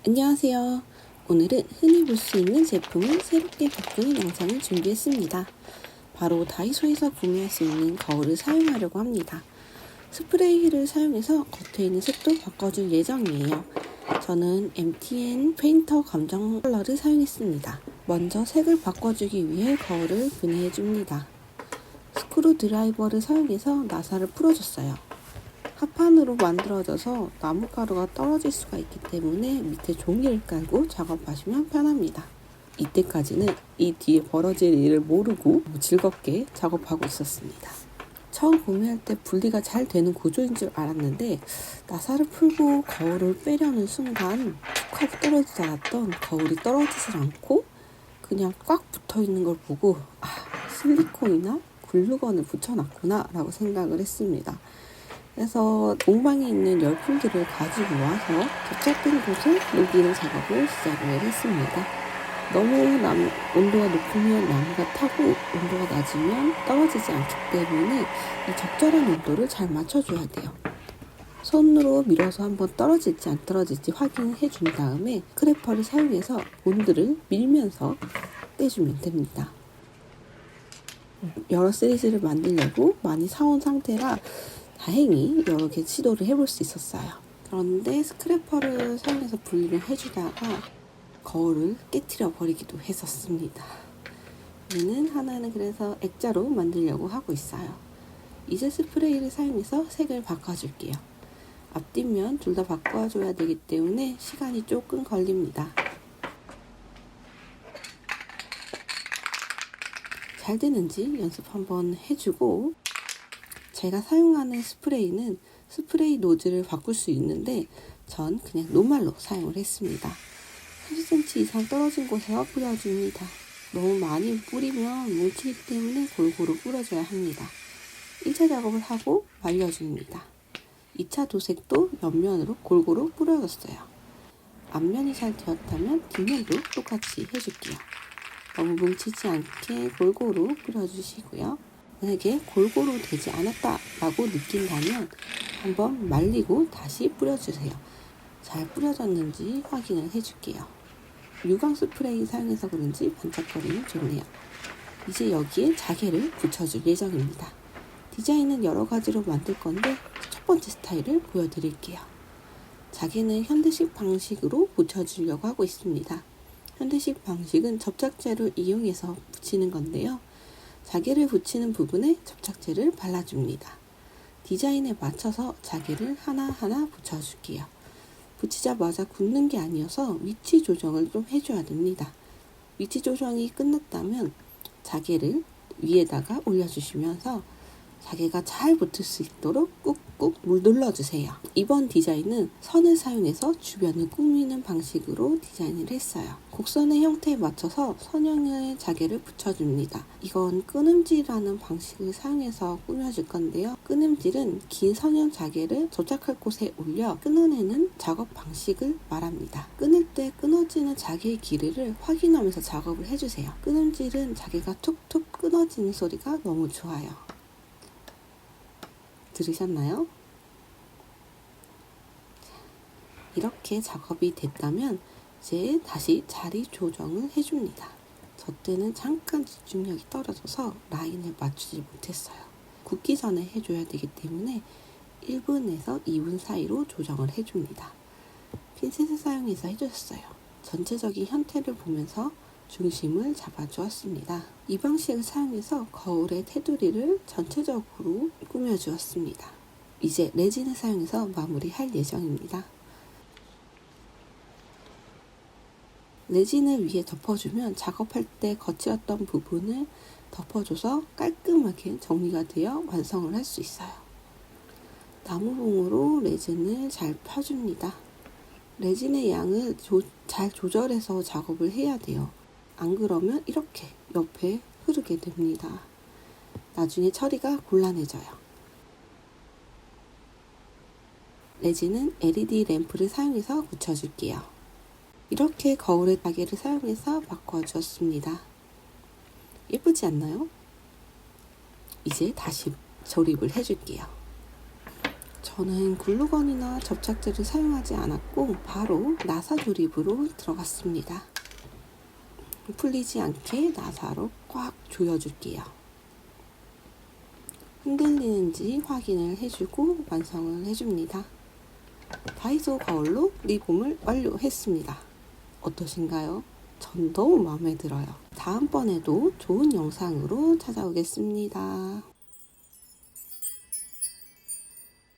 안녕하세요. 오늘은 흔히 볼 수 있는 제품을 새롭게 바꾸는 영상을 준비했습니다. 바로 다이소에서 구매할 수 있는 거울을 사용하려고 합니다. 스프레이를 사용해서 겉에 있는 색도 바꿔줄 예정이에요. 저는 MTN 페인터 검정 컬러를 사용했습니다. 먼저 색을 바꿔주기 위해 거울을 분해해줍니다. 스크루 드라이버를 사용해서 나사를 풀어줬어요. 합판으로 만들어져서 나무가루가 떨어질 수가 있기 때문에 밑에 종이를 깔고 작업하시면 편합니다. 이때까지는 이 뒤에 벌어질 일을 모르고 즐겁게 작업하고 있었습니다. 처음 구매할 때 분리가 잘 되는 구조인 줄 알았는데 나사를 풀고 거울을 빼려는 순간 툭 하고 떨어지지 않았던 거울이 떨어지질 않고 그냥 꽉 붙어 있는 걸 보고 실리콘이나 글루건을 붙여놨구나 라고 생각을 했습니다. 그래서 동방에 있는 열풍기를 가지고 와서 접착된 곳을 녹이는 작업을 시작을 했습니다. 너무 온도가 높으면 나무가 타고 온도가 낮으면 떨어지지 않기 때문에 이 적절한 온도를 잘 맞춰줘야 돼요. 손으로 밀어서 한번 떨어질지 안 떨어질지 확인해 준 다음에 크래퍼를 사용해서 본드를 밀면서 떼주면 됩니다. 여러 시리즈를 만들려고 많이 사온 상태라 다행히 여러 개 시도를 해볼 수 있었어요. 그런데 스크래퍼를 사용해서 분리를 해주다가 거울을 깨트려 버리기도 했었습니다. 얘는 하나는 그래서 액자로 만들려고 하고 있어요. 이제 스프레이를 사용해서 색을 바꿔줄게요. 앞뒷면 둘 다 바꿔줘야 되기 때문에 시간이 조금 걸립니다. 잘 되는지 연습 한번 해주고, 제가 사용하는 스프레이는 스프레이 노즐을 바꿀 수 있는데 전 그냥 노말로 사용을 했습니다. 30cm 이상 떨어진 곳에서 뿌려줍니다. 너무 많이 뿌리면 뭉치기 때문에 골고루 뿌려줘야 합니다. 1차 작업을 하고 말려줍니다. 2차 도색도 옆면으로 골고루 뿌려줬어요. 앞면이 잘 되었다면 뒷면도 똑같이 해줄게요. 너무 뭉치지 않게 골고루 뿌려주시고요. 만약에 골고루 되지 않았다 라고 느낀다면 한번 말리고 다시 뿌려주세요. 잘 뿌려졌는지 확인을 해줄게요. 유광 스프레이 사용해서 그런지 반짝거림이 좋네요. 이제 여기에 자개를 붙여줄 예정입니다. 디자인은 여러 가지로 만들 건데 첫 번째 스타일을 보여드릴게요. 자개는 현대식 방식으로 붙여주려고 하고 있습니다. 현대식 방식은 접착제를 이용해서 붙이는 건데요. 자개를 붙이는 부분에 접착제를 발라줍니다. 디자인에 맞춰서 자개를 하나하나 붙여줄게요. 붙이자마자 굳는 게 아니어서 위치 조정을 좀 해줘야 됩니다. 위치 조정이 끝났다면 자개를 위에다가 올려주시면서 자개가 잘 붙을 수 있도록 꾹꾹 눌러주세요. 이번 디자인은 선을 사용해서 주변을 꾸미는 방식으로 디자인을 했어요. 곡선의 형태에 맞춰서 선형의 자개를 붙여줍니다. 이건 끊음질이라는 방식을 사용해서 꾸며줄 건데요. 끊음질은 긴 선형 자개를 접착할 곳에 올려 끊어내는 작업 방식을 말합니다. 끊을 때 끊어지는 자개의 길이를 확인하면서 작업을 해주세요. 끊음질은 자개가 툭툭 끊어지는 소리가 너무 좋아요. 들으셨나요? 이렇게 작업이 됐다면 이제 다시 자리 조정을 해줍니다. 저 때는 잠깐 집중력이 떨어져서 라인을 맞추지 못했어요. 굳기 전에 해줘야 되기 때문에 1분에서 2분 사이로 조정을 해줍니다. 핀셋을 사용해서 해줬어요. 전체적인 형태를 보면서 중심을 잡아주었습니다. 이 방식을 사용해서 거울의 테두리를 전체적으로 꾸며주었습니다. 이제 레진을 사용해서 마무리할 예정입니다. 레진을 위에 덮어주면 작업할 때 거칠었던 부분을 덮어줘서 깔끔하게 정리가 되어 완성을 할 수 있어요. 나무봉으로 레진을 잘 펴줍니다. 레진의 양을 잘 조절해서 작업을 해야 돼요. 안 그러면 이렇게 옆에 흐르게 됩니다. 나중에 처리가 곤란해져요. 레진은 LED 램프를 사용해서 붙여줄게요. 이렇게 거울의 자개를 사용해서 바꿔주었습니다. 예쁘지 않나요? 이제 다시 조립을 해줄게요. 저는 글루건이나 접착제를 사용하지 않았고 바로 나사 조립으로 들어갔습니다. 풀리지 않게 나사로 꽉 조여줄게요. 흔들리는지 확인을 해주고 완성을 해줍니다. 다이소 거울로 리폼을 완료했습니다. 어떠신가요? 전 너무 마음에 들어요. 다음번에도 좋은 영상으로 찾아오겠습니다.